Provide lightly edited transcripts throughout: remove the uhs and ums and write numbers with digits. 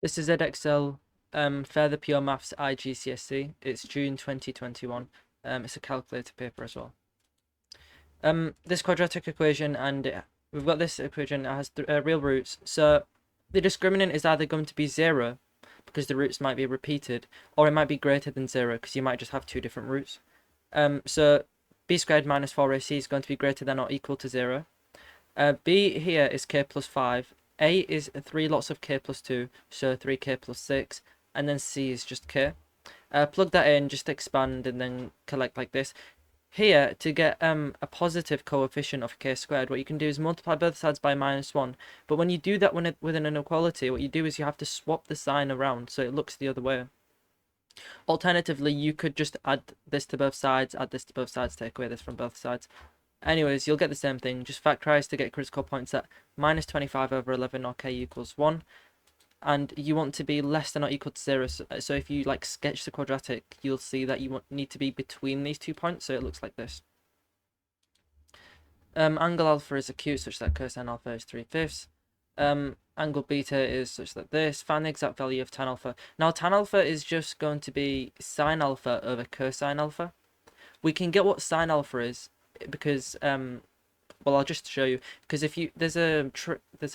This is Edexcel, Further Pure Maths IGCSE. It's June 2021. It's a calculator paper as well. This quadratic equation, we've got this equation, it has real roots. So the discriminant is either going to be 0, because the roots might be repeated, or it might be greater than 0, because you might just have two different roots. So b squared minus 4ac is going to be greater than or equal to 0. B here is k plus 5. A is 3 lots of k plus 2, so 3k plus 6, and then C is just k. Plug that in, just expand, and then collect like this. Here, to get a positive coefficient of k squared, what you can do is multiply both sides by -1. But when you do that with an inequality, what you do is you have to swap the sign around so it looks the other way. Alternatively, you could just add this to both sides, add this to both sides, take away this from both sides. Anyways, you'll get the same thing. Just factorize to get critical points at -25 over 11 or k equals 1. And you want to be less than or equal to 0. So if you like sketch the quadratic, you'll see that you need to be between these 2 points. So it looks like this. Angle alpha is acute such that cosine alpha is 3/5. Angle beta is such that this. Find the exact value of tan alpha. Now tan alpha is just going to be sine alpha over cosine alpha. We can get what sine alpha is because well, I'll just show you, because if you there's an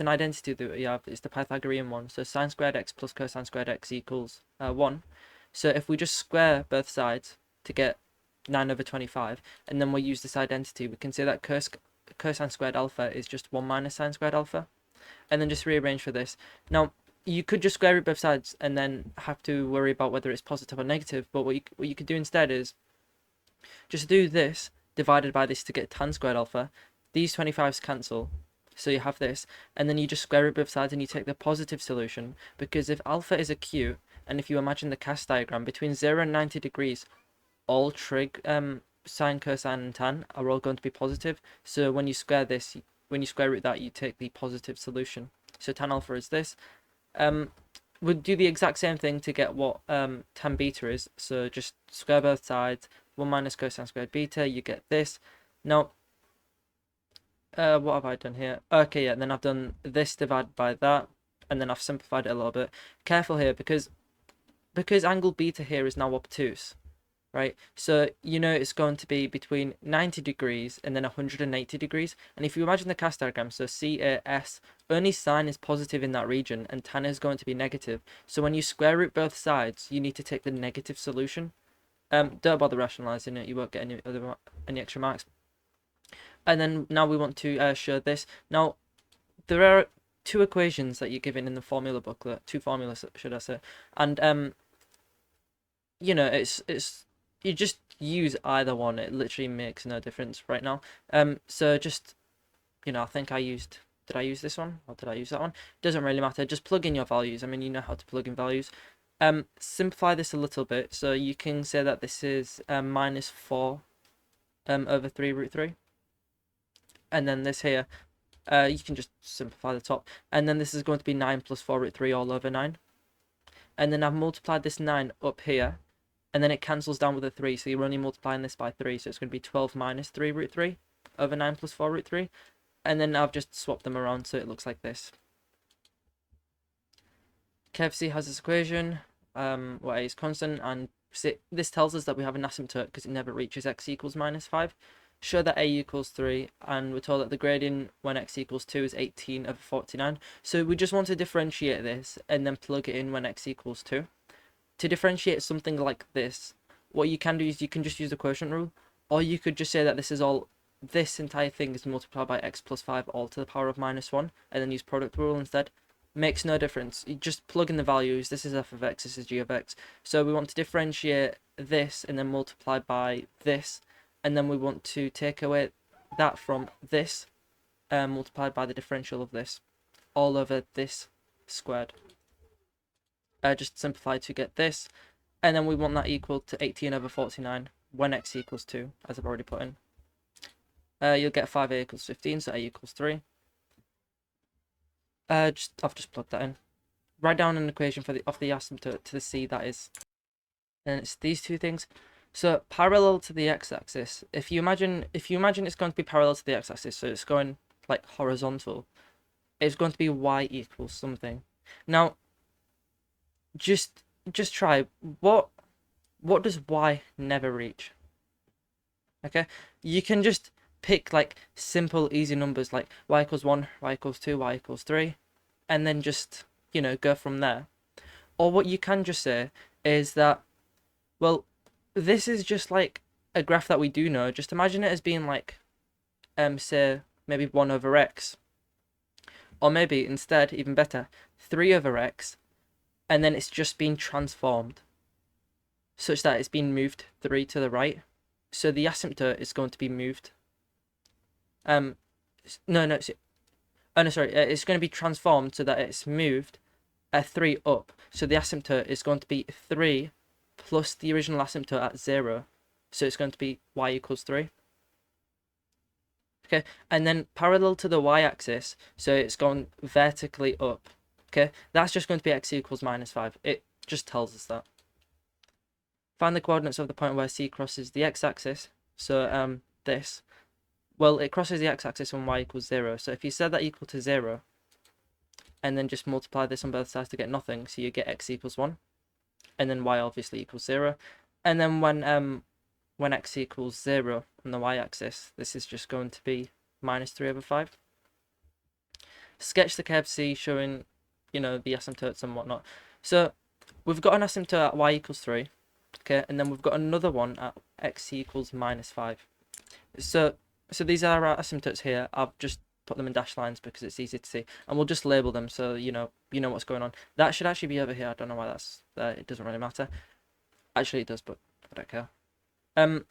identity that we have, it's the Pythagorean one. So sine squared x plus cosine squared x equals 1. So if we just square both sides to get 9 over 25, and then we use this identity, we can say that cosine squared alpha is just 1 minus sine squared alpha, and then just rearrange for this. Now you could just square root both sides and then have to worry about whether it's positive or negative, but what you could do instead is just do this divided by this to get tan squared alpha. These 25s cancel, so you have this, and then you just square root both sides and you take the positive solution, because if alpha is acute, and if you imagine the cast diagram, between 0 and 90 degrees, all trig sine, cosine, and tan are all going to be positive. So when you square this, when you square root that, you take the positive solution. So tan alpha is this. We'll do the exact same thing to get what tan beta is. So just square both sides, 1 minus cosine squared beta, you get this. Now, what have I done here? Okay, yeah, then I've done this divided by that, and then I've simplified it a little bit. Careful here, because angle beta here is now obtuse, right? So you know it's going to be between 90 degrees and then 180 degrees. And if you imagine the cast diagram, so CAS, only sine is positive in that region, and tan is going to be negative. So when you square root both sides, you need to take the negative solution. Don't bother rationalizing it; you won't get any extra marks. And then now we want to show this. Now, there are two equations that you're given in the formula booklet, two formulas, should I say. And you know, it's you just use either one. It literally makes no difference right now. So just, you know, I think did I use this one or did I use that one? Doesn't really matter. Just plug in your values. I mean, you know how to plug in values. Simplify this a little bit. So you can say that this is -4 over 3 root 3. And then this here, you can just simplify the top. And then this is going to be 9 plus 4 root 3 all over 9. And then I've multiplied this 9 up here. And then it cancels down with a 3. So you're only multiplying this by 3. So it's going to be 12 minus 3 root 3 over 9 plus 4 root 3. And then I've just swapped them around so it looks like this. KFC has this equation, where a is constant. And this tells us that we have an asymptote because it never reaches x equals -5. Show that a equals 3, and we're told that the gradient when x equals 2 is 18 over 49. So we just want to differentiate this and then plug it in when x equals 2. To differentiate something like this, what you can do is you can just use the quotient rule, or you could just say that this entire thing is multiplied by x plus 5 all to the power of -1, and then use product rule instead. Makes no difference. You just plug in the values. This is f of x, this is g of x. So we want to differentiate this and then multiply by this. And then we want to take away that from this, multiplied by the differential of this, all over this squared. Just simplify to get this. And then we want that equal to 18 over 49 when x equals 2, as I've already put in. You'll get 5a equals 15, so a equals 3. I've just plugged that in. Write down an equation for of the asymptote to the c, that is. And it's these two things. So parallel to the x-axis, if you imagine it's going to be parallel to the x-axis, so it's going like horizontal, it's going to be y equals something. Now, just try. What does y never reach? Okay, you can just pick like simple easy numbers like y equals 1, y equals 2, y equals 3, and then just, you know, go from there. Or what you can just say is that, well, this is just like a graph that we do know. Just imagine it as being like say maybe 1 over x, or maybe instead, even better, 3 over x, and then it's just been transformed such that it's been moved 3 to the right. So the asymptote is going to be moved. No, sorry. It's going to be transformed so that it's moved 3 up. So the asymptote is going to be 3 plus the original asymptote at 0. So it's going to be y equals 3. Okay, and then parallel to the y-axis, so it's gone vertically up. Okay, that's just going to be x equals -5. It just tells us that. Find the coordinates of the point where c crosses the x-axis. So this. Well, it crosses the x-axis when y equals 0. So if you set that equal to 0, and then just multiply this on both sides to get nothing, so you get x equals 1, and then y obviously equals 0. And then when x equals 0 on the y-axis, this is just going to be -3 over 5. Sketch the curve C showing, you know, the asymptotes and whatnot. So we've got an asymptote at y equals 3, okay, and then we've got another one at x equals -5. So these are our asymptotes here. I've just put them in dashed lines because it's easy to see, and we'll just label them so you know what's going on. That should actually be over here. I don't know why that's there. It doesn't really matter. Actually, it does, but I don't care. What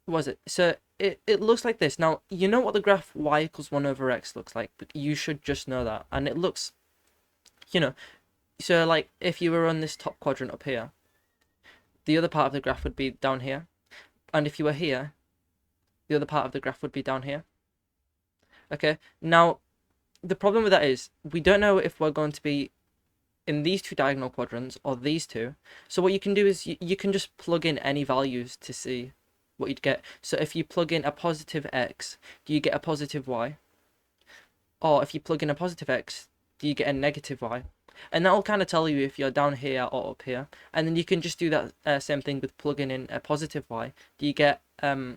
was it? So it looks like this. Now you know what the graph y equals 1 over x looks like, but you should just know that. And it looks, you know, so like if you were on this top quadrant up here, the other part of the graph would be down here, and if you were here, the other part of the graph would be down here. Okay, now the problem with that is we don't know if we're going to be in these two diagonal quadrants or these two. So what you can do is you can just plug in any values to see what you'd get. So if you plug in a positive x, do you get a positive y? Or if you plug in a positive x, do you get a negative y? And that will kind of tell you if you're down here or up here. And then you can just do that same thing with plugging in a positive y. Do you get a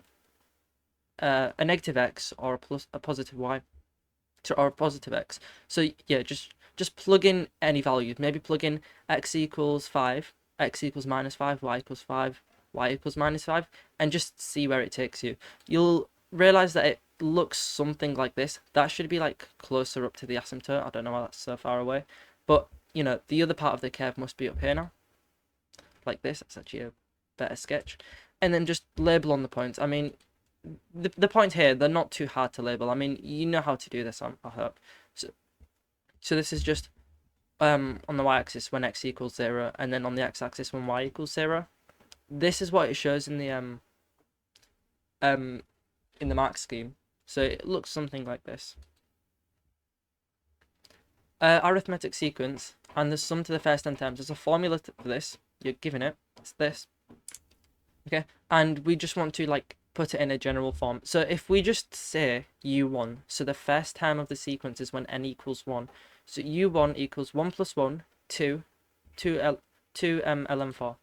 negative x or a positive y, or a positive x? So yeah, just plug in any values. Maybe plug in x equals 5, x equals -5, y equals 5, y equals -5, and just see where it takes you. You'll realize that it looks something like this. That should be like closer up to the asymptote. I don't know why that's so far away, but you know the other part of the curve must be up here now, like this. That's actually a better sketch. And then just label on the points. I mean, the points here, they're not too hard to label. I mean, you know how to do this, I hope. So this is just on the y-axis when x equals 0, and then on the x-axis when y equals 0. This is what it shows in the mark scheme. So it looks something like this. Arithmetic sequence and the sum to the first 10 terms. There's a formula for this. You're given it. It's this. Okay, and we just want to like put it in a general form. So if we just say u1, so the first term of the sequence is when n equals 1. So u1 equals 1 plus 1, 2 ln4.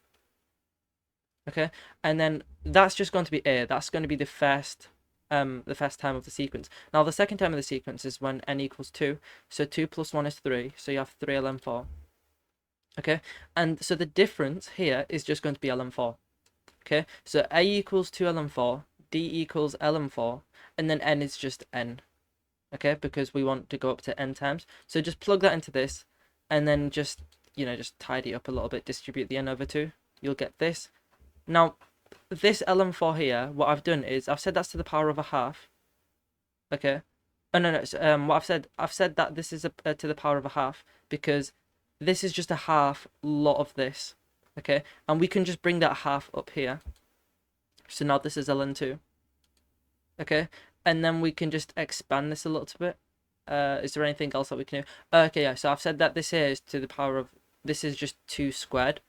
Okay, and then that's just going to be a. That's going to be the first term of the sequence. Now the second term of the sequence is when n equals 2. So 2 plus 1 is 3. So you have 3 ln4. Okay, and so the difference here is just going to be ln4. Okay, so a equals 2 ln4, d equals ln4, and then n is just n. Okay, because we want to go up to n terms. So just plug that into this, and then just, you know, just tidy up a little bit, distribute the n over 2. You'll get this. Now, this ln4 here, what I've done is I've said that's to the power of a half. Okay. Oh, no. What I've said that this is to the power of a half because this is just a half lot of this. Okay, and we can just bring that half up here. So now this is ln2. Okay, and then we can just expand this a little bit. Is there anything else that we can do? Okay, yeah, so I've said that this here is to the power of, this is just 2 squared.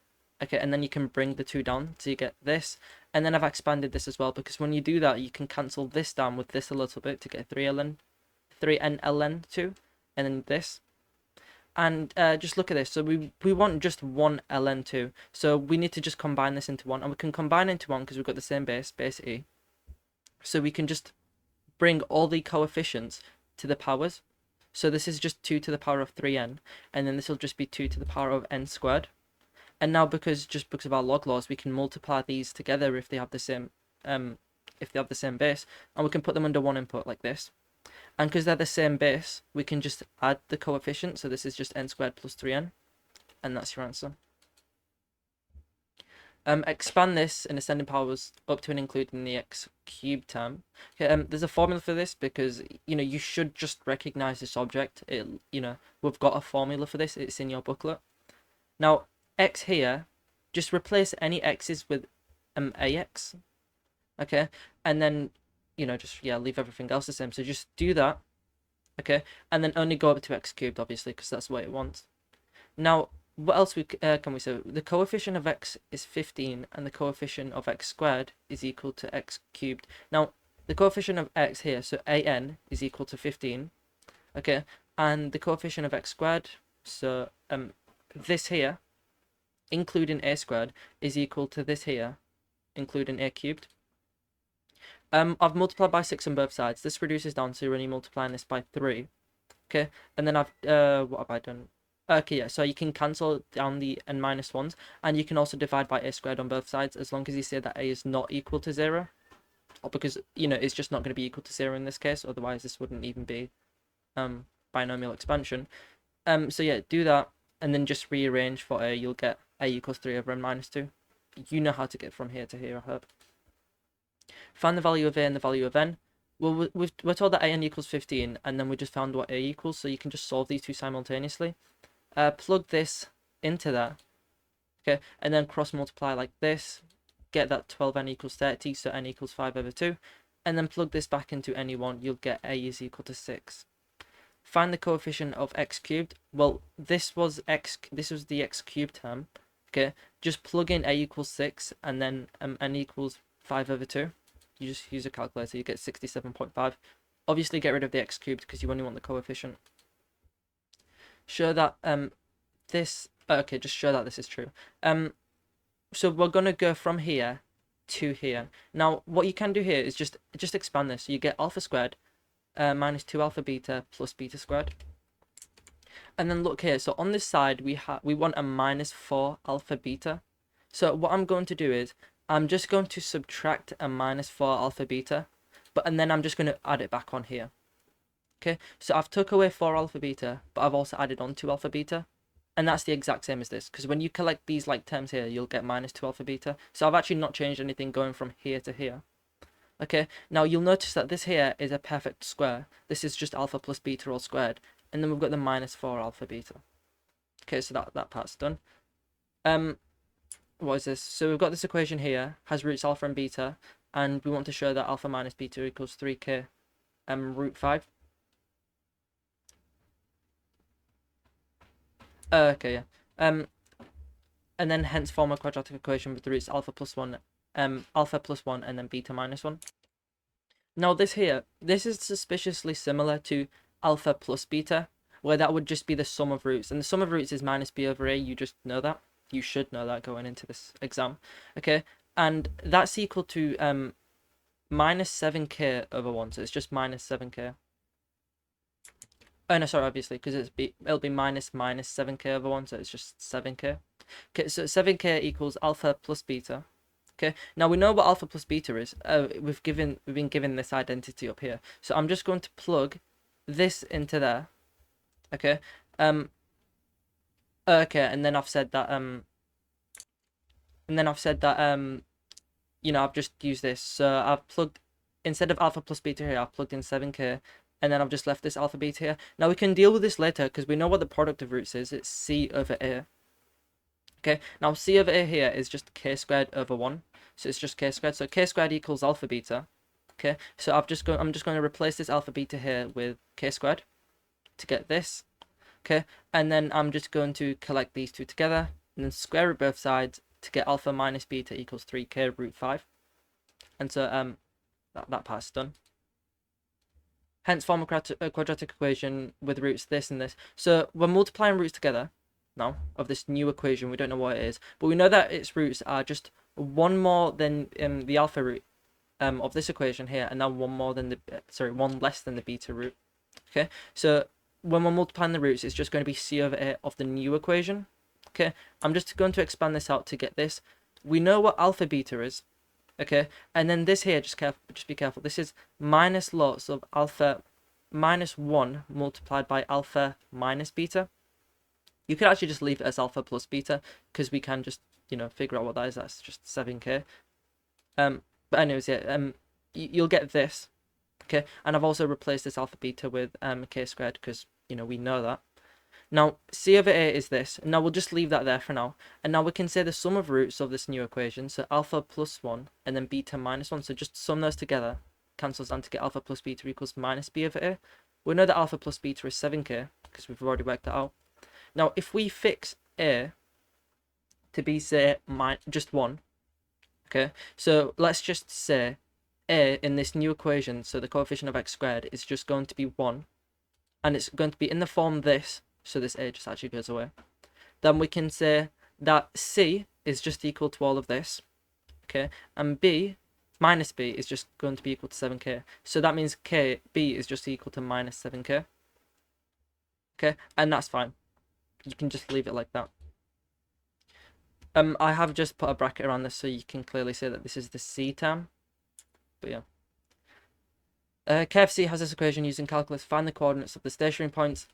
Okay, and then you can bring the 2 down, so you get this. And then I've expanded this as well, because when you do that, you can cancel this down with this a little bit to get 3n ln2, and then this. And just look at this. So we want just one ln2. So we need to just combine this into one. And we can combine into one because we've got the same base e. So we can just bring all the coefficients to the powers. So this is just 2 to the power of 3n. And then this will just be 2 to the power of n squared. And now because of our log laws, we can multiply these together if they have the same base. And we can put them under one input like this. And because they're the same base, we can just add the coefficient. So this is just n squared plus 3n. And that's your answer. Expand this in ascending powers up to and including the x cubed term. Okay, there's a formula for this because, you should just recognize this object. We've got a formula for this. It's in your booklet. Now, x here, just replace any x's with ax. Okay, and then leave everything else the same. So just do that, okay, and then only go up to x cubed, obviously, because that's what it wants. Now, what else can we say? The coefficient of x is 15, and the coefficient of x squared is equal to x cubed. Now, the coefficient of x here, so an, is equal to 15, okay, and the coefficient of x squared, so this here, including a squared, is equal to this here, including a cubed. I've multiplied by 6 on both sides. This reduces down, so you're only multiplying this by 3. Okay, and then what have I done? Okay, yeah, so you can cancel down the n minus 1s, and you can also divide by a squared on both sides, as long as you say that a is not equal to 0. Or because, it's just not going to be equal to 0 in this case, otherwise this wouldn't even be binomial expansion. So yeah, do that, and then just rearrange for a, you'll get a equals 3 over n minus 2. You know how to get from here to here, I hope. Find the value of a and the value of n. Well, we're told that an equals 15, and then we just found what a equals, so you can just solve these two simultaneously. Plug this into that, okay, and then cross multiply like this, get that 12n equals 30, so n equals 5 over 2, and then plug this back into any one, you'll get a is equal to 6. Find the coefficient of x cubed. Well, this was the x cubed term, okay, just plug in a equals 6, and then n equals 5 over 2. You just use a calculator, you get 67.5. Obviously get rid of the x cubed because you only want the coefficient. Show that just show that this is true. So we're gonna go from here to here. Now what you can do here is just expand this. So you get alpha squared minus 2 alpha beta plus beta squared. And then look here, so on this side we want a minus 4 alpha beta. So what I'm going to do is I'm just going to subtract a minus 4 alpha beta, and then I'm just going to add it back on here. Okay, so I've took away 4 alpha beta, but I've also added on 2 alpha beta, and that's the exact same as this, because when you collect these like terms here, you'll get minus 2 alpha beta. So I've actually not changed anything going from here to here. Okay, now you'll notice that this here is a perfect square. This is just alpha plus beta all squared, and then we've got the minus 4 alpha beta. Okay, so that part's done. What is this? So we've got this equation here, has roots alpha and beta, and we want to show that alpha minus beta equals 3k root 5. Okay, yeah. And then hence form a quadratic equation with the roots alpha plus 1, and then beta minus 1. Now this is suspiciously similar to alpha plus beta, where that would just be the sum of roots, and the sum of roots is minus b over a. You just know that. You should know that going into this exam, okay? And that's equal to minus 7k over 1, so it's just minus 7k. Oh no, sorry, obviously, because it'll be minus 7k over 1, so it's just 7k. Okay, so 7k equals alpha plus beta. Okay, now we know what alpha plus beta is. We've been given this identity up here, so I'm just going to plug this into there. Okay, okay, and then I've said that I've just used this. So I've plugged, instead of alpha plus beta here, I've plugged in 7k, and then I've just left this alpha beta here. Now we can deal with this later because we know what the product of roots is. It's c over a. Okay, now c over a here is just k squared over 1, so it's just k squared. So k squared equals alpha beta. Okay, so I'm just going to replace this alpha beta here with k squared to get this. Okay, and then I'm just going to collect these two together and then square root both sides to get alpha minus beta equals 3k root 5. And so that part's done. hence form a quadratic equation with roots this and this. So we're multiplying roots together now of this new equation. We don't know what it is, but we know that its roots are just one more than the alpha root of this equation here, and now one more than the one less than the beta root. Okay, so when we're multiplying the roots, it's just going to be c over a of the new equation. Okay, I'm just going to expand this out to get this. We know what alpha beta is. Okay, and then this here, just be careful. This is minus lots of alpha minus 1 multiplied by alpha minus beta. You could actually just leave it as alpha plus beta, because we can just, figure out what that is. That's just 7k. But anyways, yeah, you'll get this. Okay, and I've also replaced this alpha beta with k squared, because, we know that. Now, c over a is this. Now, we'll just leave that there for now. And now we can say the sum of roots of this new equation. So alpha plus 1 and then beta minus 1. So just sum those together. Cancels down to get alpha plus beta equals minus b over a. We know that alpha plus beta is 7k, because we've already worked that out. Now, if we fix a to be, say, just 1. Okay, so let's just say a in this new equation, so the coefficient of x squared is just going to be 1. And it's going to be in the form this. So this a just actually goes away. Then we can say that c is just equal to all of this, okay, and b minus b is just going to be equal to 7k. So that means b is just equal to minus 7k. Okay, and that's fine. You can just leave it like that. I have just put a bracket around this so you can clearly see that this is the c term. But yeah. KFC has this equation using calculus. Find the coordinates of the stationary points.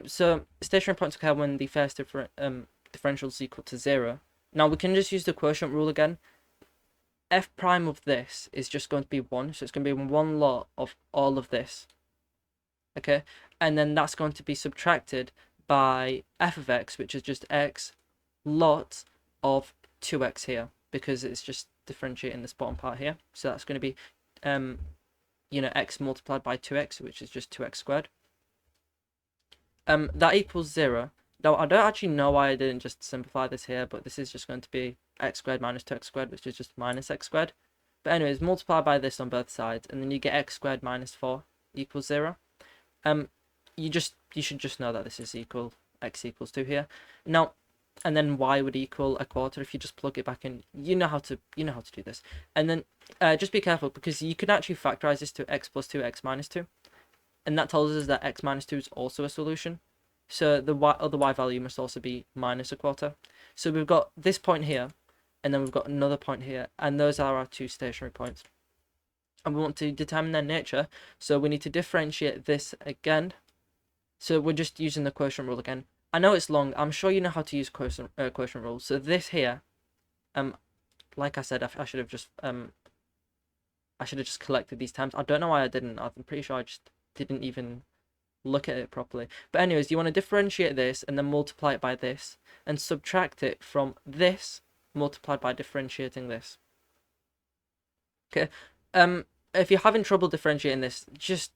So stationary points occur when the first differential is equal to 0. Now we can just use the quotient rule again. F prime of this is just going to be 1, so it's going to be 1 lot of all of this. Okay, and then that's going to be subtracted by f of x, which is just x lot of 2x here, because it's just differentiating this bottom part here. So that's going to be x multiplied by 2x, which is just 2x squared. That equals 0. Now, I don't actually know why I didn't just simplify this here, but this is just going to be x squared minus 2x squared, which is just minus x squared. But anyways, multiply by this on both sides, and then you get x squared minus 4 equals 0. You should just know that this is x equals 2 here. Now, and then y would equal a quarter if you just plug it back in. You know how to do this. And then just be careful, because you can actually factorize this to x plus 2, x minus 2. And that tells us that x minus 2 is also a solution. So the other y value must also be minus a quarter. So we've got this point here, and then we've got another point here, and those are our two stationary points. And we want to determine their nature, so we need to differentiate this again. So we're just using the quotient rule again. I know it's long. I'm sure you know how to use quotient rule. So this here, like I said, I should have just collected these terms. I don't know why I didn't. I'm pretty sure I just didn't even look at it properly. But anyways, you want to differentiate this and then multiply it by this and subtract it from this multiplied by differentiating this. Okay. If you're having trouble differentiating this, just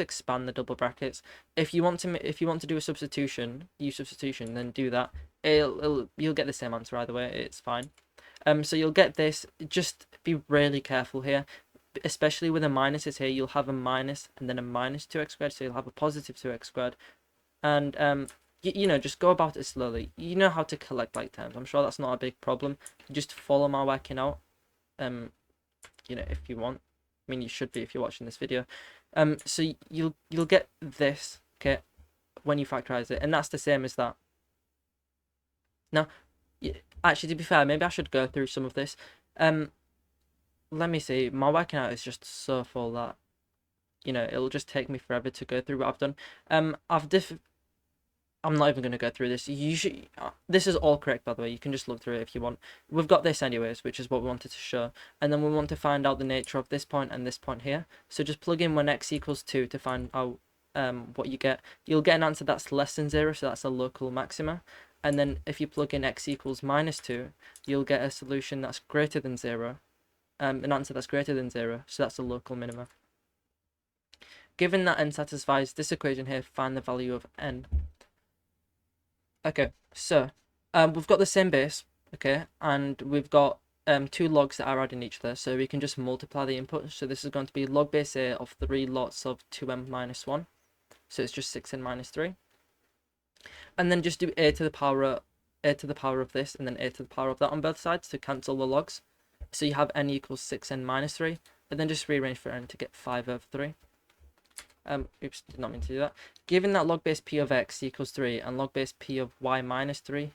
expand the double brackets. If you want to do a substitution, then do that. You'll get the same answer either way. It's fine. So you'll get this. Just be really careful here. Especially with the minuses here, you'll have a minus and then a minus 2x squared, so you'll have a positive 2x squared. And just go about it slowly. You know how to collect like terms. I'm sure that's not a big problem. Just follow my working out. If you want. I mean, you should be if you're watching this video. So you'll get this, okay, when you factorize it, and that's the same as that. Now, actually, to be fair, maybe I should go through some of this. Let me see. My working out is just so full that, it'll just take me forever to go through what I've done. I'm not even going to go through this. This is all correct, by the way. You can just look through it if you want. We've got this anyways, which is what we wanted to show. And then we want to find out the nature of this point and this point here. So just plug in when x equals 2 to find out what you get. You'll get an answer that's less than 0, so that's a local maxima. And then if you plug in x equals minus 2, you'll get a solution that's greater than 0. An answer that's greater than 0, so that's a local minima. Given that n satisfies this equation here, find the value of n. Okay, so we've got the same base, okay, and we've got two logs that are adding each other, so we can just multiply the input. So this is going to be log base a of 3 lots of 2n minus 1, so it's just 6n minus 3, and then just do a to the power of this, and then a to the power of that on both sides to cancel the logs. So you have n equals 6n minus 3, and then just rearrange for n to get 5 over 3. Oops, did not mean to do that. Given that log base p of x equals 3 and log base p of y minus 3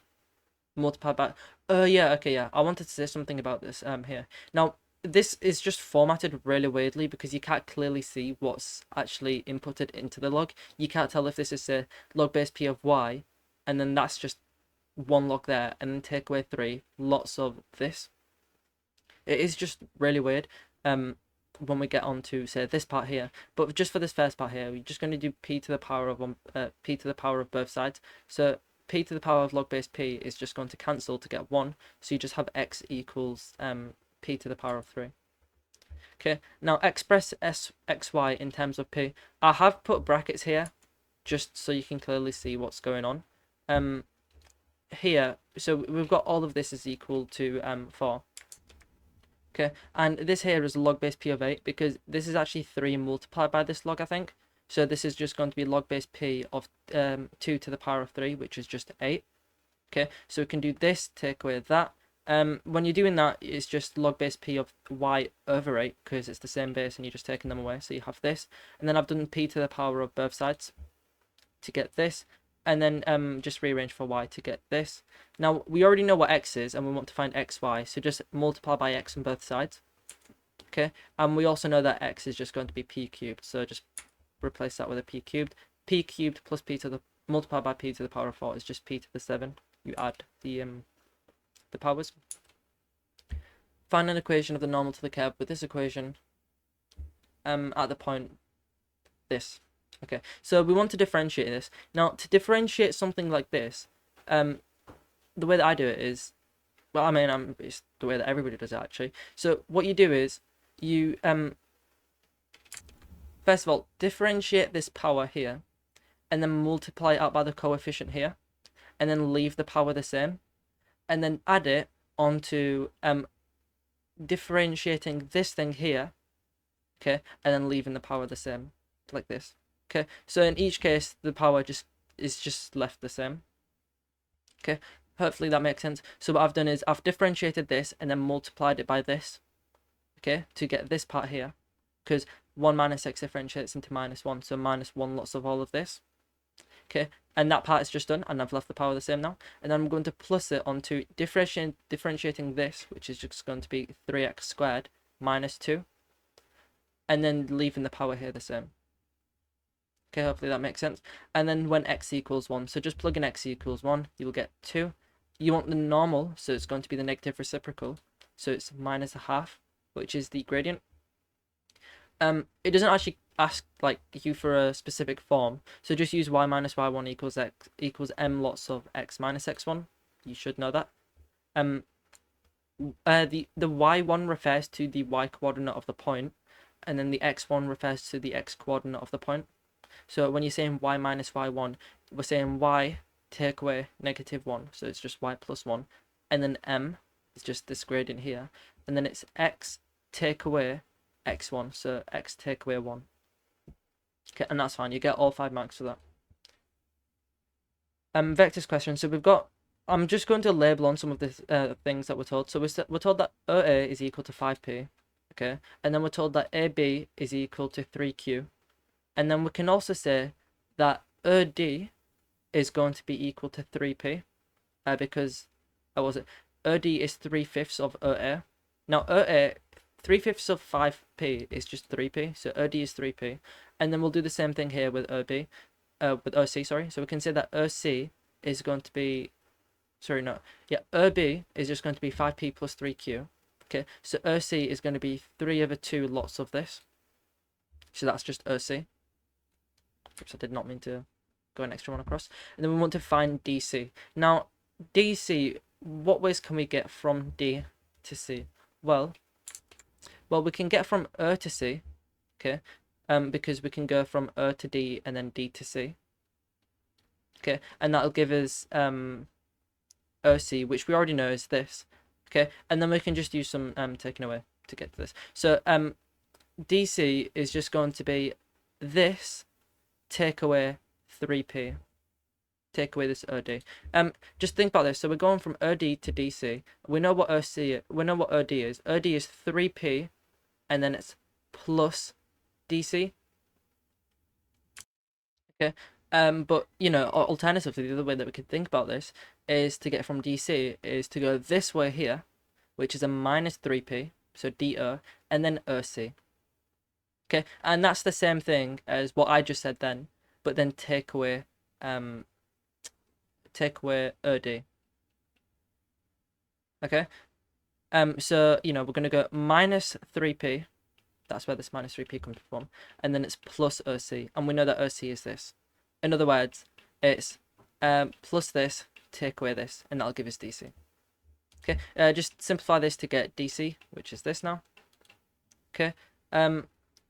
multiplied by I wanted to say something about this here. Now this is just formatted really weirdly because you can't clearly see what's actually inputted into the log. You can't tell if this is a log base p of y, and then that's just one log there, and then take away 3 lots of this. It is just really weird when we get on to say this part here, but just for this first part here, we're just going to do p to the power of p to the power of both sides. So p to the power of log base p is just going to cancel to get 1, so you just have x equals p to the power of 3. Okay, now express xy in terms of p. I have put brackets here just so you can clearly see what's going on here. So we've got all of this is equal to 4. Okay, and this here is log base p of 8 because this is actually 3 multiplied by this log, I think. So this is just going to be log base p of 2 to the power of 3, which is just 8. Okay, so we can do this, take away that. When you're doing that, it's just log base p of y over 8 because it's the same base and you're just taking them away. So you have this, and then I've done p to the power of both sides to get this, and then just rearrange for y to get this. Now we already know what x is and we want to find xy, so just multiply by x on both sides. Okay, and we also know that x is just going to be p cubed, so just replace that with a p cubed. P cubed plus p to the multiplied by p to the power of 4 is just p to the 7. You add the powers. Find an equation of the normal to the curve with this equation at the point this. Okay, so we want to differentiate this. Now to differentiate something like this, the way that I do it is, well, I mean, it's the way that everybody does it actually. So what you do is you first of all differentiate this power here, and then multiply it out by the coefficient here, and then leave the power the same, and then add it onto differentiating this thing here, okay, and then leaving the power the same, like this. Okay, so in each case the power is just left the same. Okay, hopefully that makes sense. So what I've done is I've differentiated this and then multiplied it by this, okay, to get this part here, because 1 minus x differentiates into minus 1, so minus 1 lots of all of this. Okay, and that part is just done, and I've left the power the same now. And then I'm going to plus it onto differentiating this, which is just going to be 3x squared minus 2, and then leaving the power here the same. Okay, hopefully that makes sense. And then when x equals 1, so just plug in x equals 1, you will get 2. You want the normal, so it's going to be the negative reciprocal, so it's minus a half, which is the gradient. It doesn't actually ask like you for a specific form, so just use y minus y1 equals x equals m lots of x minus x1. You should know that. The y1 refers to the y coordinate of the point, and then the x1 refers to the x coordinate of the point. So when you're saying y minus y1, we're saying y take away negative 1, so it's just y plus 1, and then m is just this gradient here, and then it's x take away x1, so x take away 1. Okay, and that's fine, you get all 5 marks for that. Vectors question. So we've got, I'm just going to label on some of the things that we're told. So we're told that OA is equal to 5p, okay, and then we're told that AB is equal to 3q, and then we can also say that OD is going to be equal to 3p, because OD is 3/5 of OA. Now OA, 3/5 of 5p is just 3p, so OD is 3p, and then we'll do the same thing here with OB, with OC, sorry. So we can say that OC is going to be, OB is just going to be 5p plus 3q. Okay, so OC is going to be 3/2 lots of this, so that's just OC. Oops, I did not mean to go an extra one across. And then we want to find DC. Now DC, what ways can we get from D to C? Well, we can get from O to C, okay, because we can go from O to D and then D to C, okay, and that'll give us OC, which we already know is this, Okay, and then we can just use some taking away to get to this. So DC is just going to be this take away 3p. Take away this OD. Just think about this. So we're going from OD to DC. We know what OC. We know what OD is. OD is 3p, and then it's plus DC. Okay. But you know, alternatively, the other way that we could think about this is to get from DC is to go this way here, which is a minus 3p, so DO, and then OC. Okay, and that's the same thing as what I just said then, but then take away OD. Okay. So you know, we're gonna go minus 3p. That's where this minus 3p comes from, and then it's plus OC, and we know that OC is this. In other words, it's plus this, take away this, and that'll give us DC. Okay, just simplify this to get DC, which is this now. Okay, the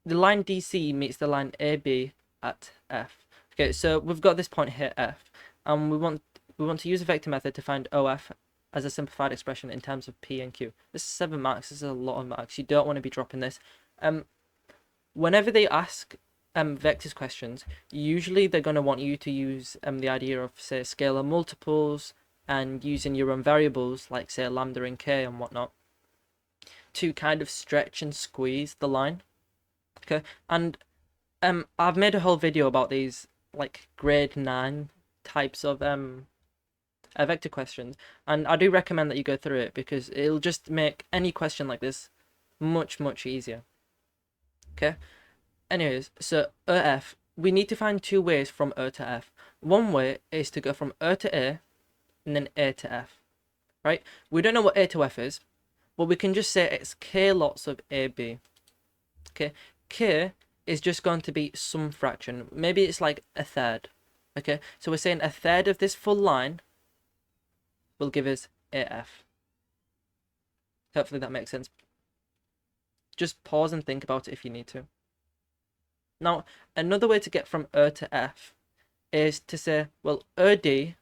line DC meets the line AB at F. Okay, so we've got this point here, F, and we want to use a vector method to find OF as a simplified expression in terms of P and Q. This is 7 marks. This is a lot of marks. You don't want to be dropping this. Whenever they ask vectors questions, usually they're going to want you to use the idea of, say, scalar multiples and using your own variables like, say, lambda and k and whatnot to kind of stretch and squeeze the line. Okay, and I've made a whole video about these like grade 9 types of vector questions, and I do recommend that you go through it because it'll just make any question like this much easier. Okay, anyways, so OF, we need to find 2 ways from O to F. One way is to go from O to A and then A to F, right? We don't know what A to F is, but we can just say it's k lots of AB. Okay, k is just going to be some fraction. Maybe it's like a third. Okay, so we're saying a third of this full line will give us AF. Hopefully that makes sense. Just pause and think about it if you need to. Now, another way to get from O to F is to say, well, OD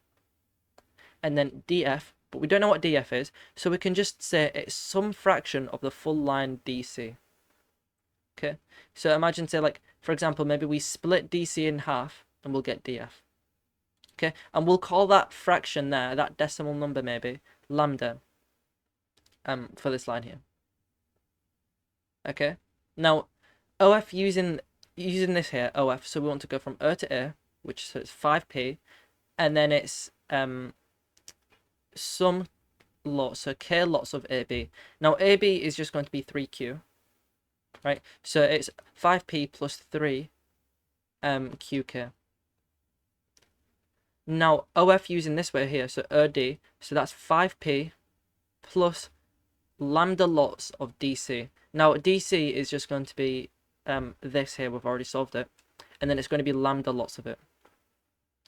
and then DF, but we don't know what DF is, so we can just say it's some fraction of the full line DC. Okay, so imagine, say, like, for example, maybe we split DC in half and we'll get DF. Okay, and we'll call that fraction there, that decimal number maybe, lambda, for this line here. Okay, now OF using this here, OF, so we want to go from O to A, which so it's 5p, and then it's some lots, so k lots of AB. Now AB is just going to be 3q, right? So it's 5p plus 3 qk. Now OF using this way here, so OD, so that's 5p plus lambda lots of DC. Now DC is just going to be this here, we've already solved it, and then it's going to be lambda lots of it.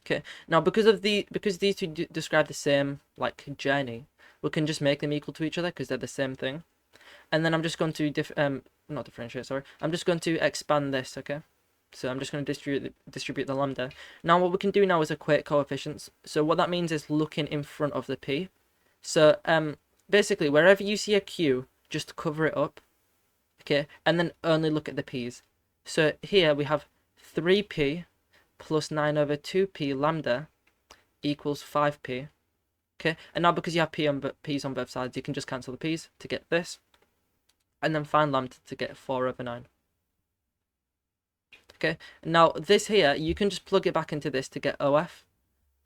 Okay, now because these two describe the same like journey, we can just make them equal to each other because they're the same thing. And then I'm just going to not differentiate, sorry, I'm just going to expand this. Okay, so I'm just going to distribute the lambda. Now what we can do now is equate coefficients. So what that means is looking in front of the p. So basically wherever you see a q, just cover it up. Okay, and then only look at the p's. So here we have 3p plus 9 over 2p lambda equals 5p. Okay, and now because you have p's on both sides, you can just cancel the p's to get this, and then find lambda to get 4 over 9. Okay, now this here, you can just plug it back into this to get OF,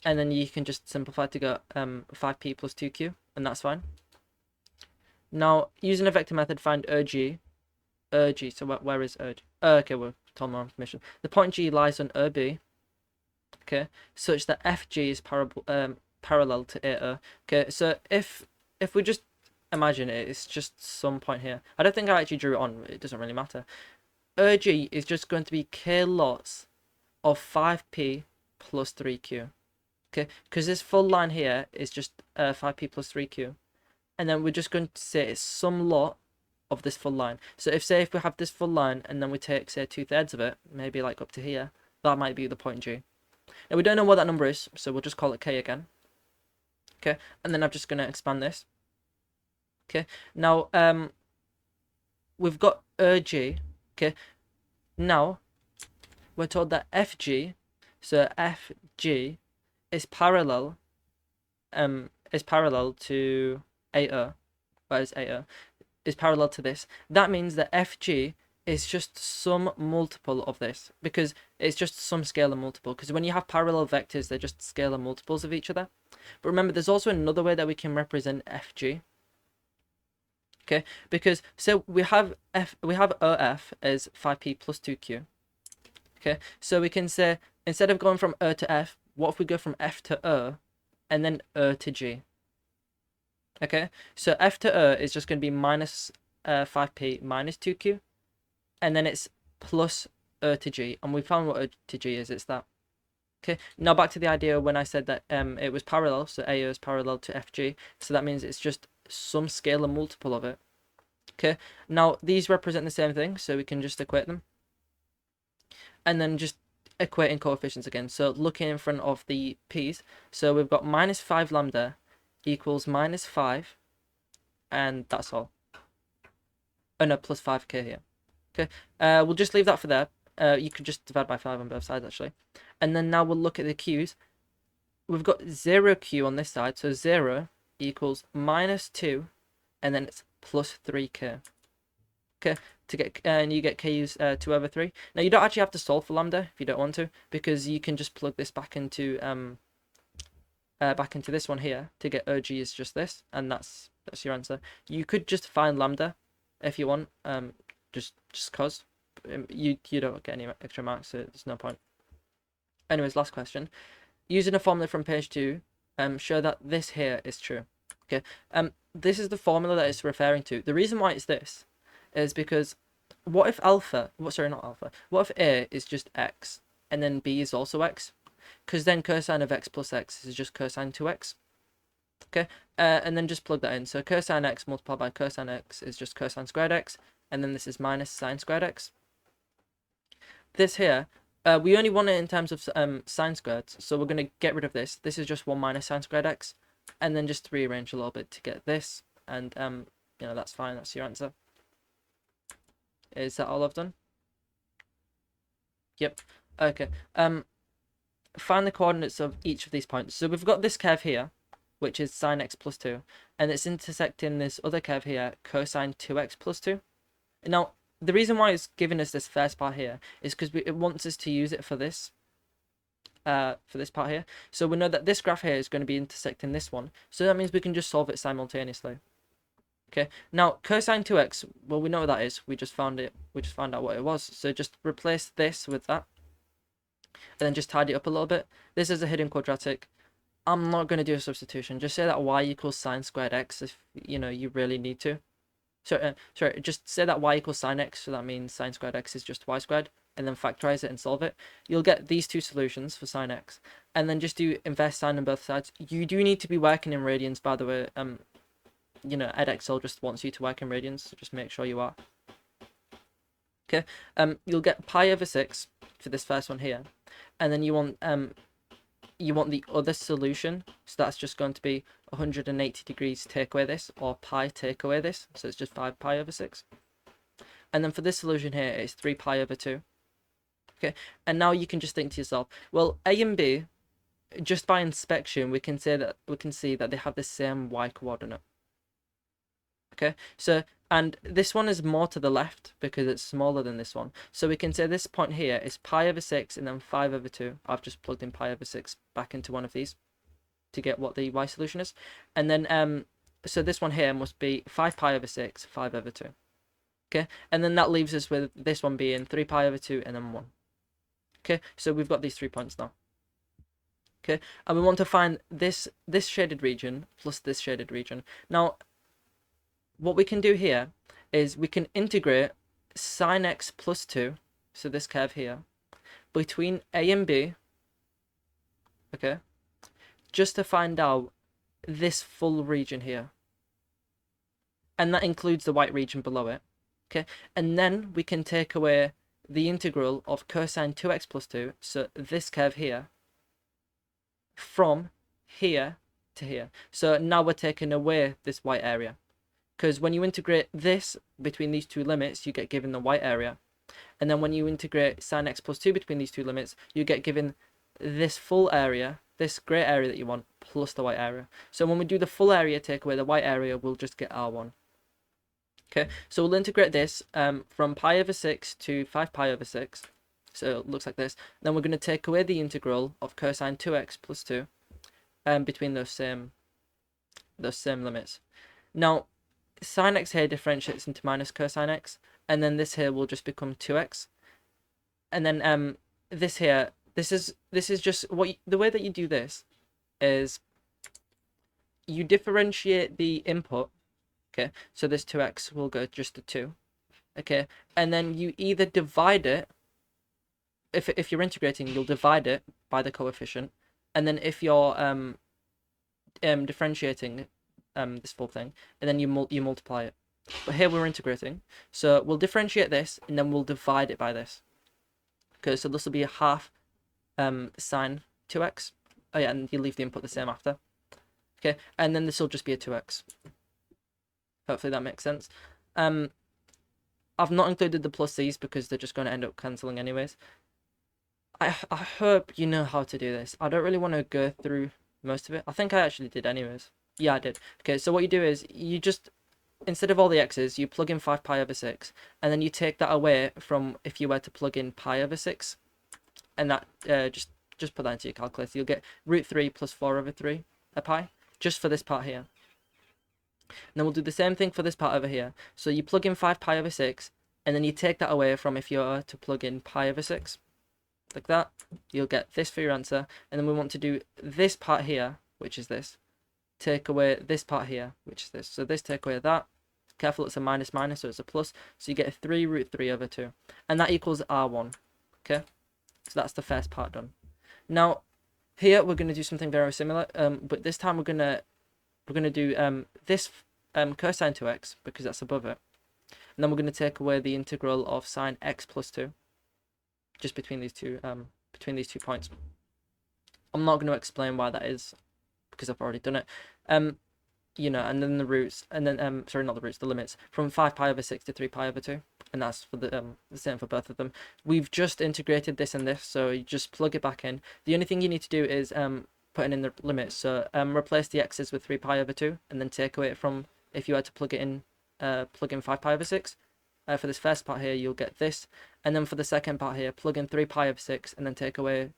and then you can just simplify to go 5p plus 2q, and that's fine. Now, using a vector method, find OG. So where is OG? Okay, we're told more information. The point G lies on OB, okay, such that FG is parallel to AO. Okay, so if we just imagine it's just some point here. I don't think I actually drew it on. It doesn't really matter. OG is just going to be k lots of 5p plus 3q. Okay, because this full line here is just 5p plus 3q. And then we're just going to say it's some lot of this full line. So if we have this full line and then we take, say, 2/3 of it, maybe like up to here, that might be the point G. Now we don't know what that number is, so we'll just call it k again. Okay, and then I'm just going to expand this. Okay, now we've got g. Okay, now we're told that fg, so fg is parallel to AO, what is AO? Is parallel to this. That means that fg is just some multiple of this, because it's just some scalar multiple, because when you have parallel vectors, they're just scalar multiples of each other. But remember, there's also another way that we can represent fg. Okay, because so we have OF as 5p plus 2q. Okay, so we can say, instead of going from to f, what if we go from f to and then to g? Okay, so f to is just going to be minus 5p minus 2q, and then it's plus to g, and we found what to g is. It's that. Okay, now back to the idea when I said that it was parallel, so AO is parallel to FG, so that means it's just some scalar multiple of it. Okay, now these represent the same thing, so we can just equate them. And then just equating coefficients again. So looking in front of the p's, so we've got minus 5 lambda equals minus 5, and that's all. Oh no, plus 5k here. Okay, we'll just leave that for there. You could just divide by 5 on both sides, actually. And then now we'll look at the q's. We've got 0q on this side, so 0 equals minus 2, and then it's plus 3k. Okay, to get and you get k's 2 over 3. Now you don't actually have to solve for lambda if you don't want to, because you can just plug this back into this one here to get OG is just this, and that's your answer. You could just find lambda if you want, just cause you don't get any extra marks, so there's no point. Anyways, last question. Using a formula from page 2, show that this here is true. Okay, this is the formula that it's referring to. The reason why it's this is because what if what if A is just x and then B is also x? Because then cosine of x plus x is just cosine 2x. Okay, and then just plug that in. So cosine x multiplied by cosine x is just cosine squared x, and then this is minus sine squared x. This here, we only want it in terms of sine squared, so we're going to get rid of this. This is just 1 minus sine squared x, and then just rearrange a little bit to get this, and that's fine. That's your answer. Is that all I've done? Yep. Okay. Find the coordinates of each of these points. So we've got this curve here, which is sine x plus 2, and it's intersecting this other curve here, cosine 2x plus 2. Now, the reason why it's giving us this first part here is because it wants us to use it for this part here. So we know that this graph here is going to be intersecting this one, so that means we can just solve it simultaneously. Okay, now cosine 2x, well, we know what that is. We just found it. We just found out what it was. So just replace this with that, and then just tidy it up a little bit. This is a hidden quadratic. I'm not going to do a substitution. Just say that y equals sine squared x if you really need to. Sorry, just say that y equals sine x, so that means sine squared x is just y squared, and then factorize it and solve it. You'll get these two solutions for sine x, and then just do inverse sine on both sides. You do need to be working in radians, by the way. Edexcel just wants you to work in radians, so just make sure you are. Okay, you'll get pi over 6 for this first one here, and then you want the other solution, so that's just going to be 180 degrees take away this, or pi take away this, so it's just 5 pi over 6. And then for this solution here, it's 3 pi over 2. Okay, and now you can just think to yourself, well, A and B, just by inspection, we can see that they have the same y coordinate. Okay, so, and this one is more to the left because it's smaller than this one. So we can say this point here is pi over 6 and then 5 over 2. I've just plugged in pi over 6 back into one of these to get what the y solution is. And then, so this one here must be 5 pi over 6, 5 over 2. Okay, and then that leaves us with this one being 3 pi over 2 and then 1. Okay, so we've got these 3 points now. Okay, and we want to find this shaded region plus this shaded region. Now, what we can do here is we can integrate sine x plus 2, so this curve here, between A and B, okay, just to find out this full region here. And that includes the white region below it, okay? And then we can take away the integral of cosine 2x plus 2, so this curve here, from here to here. So now we're taking away this white area. because when you integrate this between these two limits, you get given the white area. And then when you integrate sine x plus 2 between these two limits, you get given this full area, this grey area that you want, plus the white area. So when we do the full area, take away the white area, we'll just get R1. Okay, so we'll integrate this from pi over 6 to 5 pi over 6. So it looks like this. Then we're going to take away the integral of cosine 2x plus 2 between those same limits. Now, sine x here differentiates into minus cosine x, and then this here will just become 2x. And then this here, this is just the way that you do this is you differentiate the input. Okay, so this 2x will go just to 2. Okay, and then you either divide it, if you're integrating, you'll divide it by the coefficient, and then if you're differentiating this full thing, and then you multiply it. But here we're integrating, so we'll differentiate this, and then we'll divide it by this. Okay, so this will be a half sine 2x. Oh yeah, and you leave the input the same after. Okay, and then this will just be a 2x. Hopefully that makes sense. I've not included the plus these because they're just going to end up cancelling anyways. I hope you know how to do this. I don't really want to go through most of it. I think I actually did anyways. Yeah, I did. Okay, so what you do is you just, instead of all the x's, you plug in 5 pi over 6, and then you take that away from if you were to plug in pi over 6, and that just put that into your calculator. You'll get root 3 plus 4 over 3 a pi, just for this part here. And then we'll do the same thing for this part over here. So you plug in 5 pi over 6, and then you take that away from if you were to plug in pi over 6. Like that. You'll get this for your answer. And then we want to do this part here, which is this. Take away this part here, which is this. So this take away that. Careful, it's a minus minus, so it's a plus. So you get a 3 root 3 over 2. And that equals R1. Okay? So that's the first part done. Now, here we're going to do something very similar. But this time we're going to do this cosine 2x, because that's above it. And then we're going to take away the integral of sine x plus 2. Just between these two points. I'm not going to explain why that is, because I've already done it. You know, and then the roots, and then sorry, not the roots, the limits from 5 pi over 6 to 3 pi over 2, and that's for the same for both of them. We've just integrated this and this, so you just plug it back in. The only thing you need to do is putting in the limits. So replace the x's with 3 pi over 2, and then take away it from, if you had to plug in 5 pi over 6. For this first part here, you'll get this, and then for the second part here, plug in 3 pi over 6, and then take away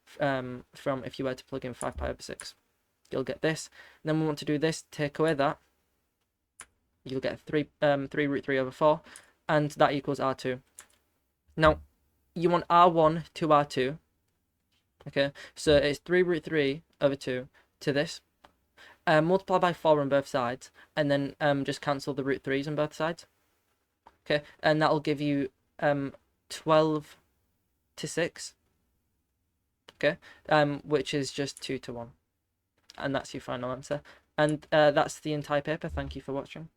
from if you were to plug in 5 pi over 6. You'll get this. And then we want to do this, take away that. You'll get 3 root 3 over 4, and that equals R2. Now, you want R1 to R2. Okay, so it's 3 root 3 over 2 to this. Multiply by 4 on both sides, and then just cancel the root 3's on both sides. Okay, and that'll give you 12 to 6. Okay, which is just 2 to 1. And that's your final answer. And that's the entire paper. Thank you for watching.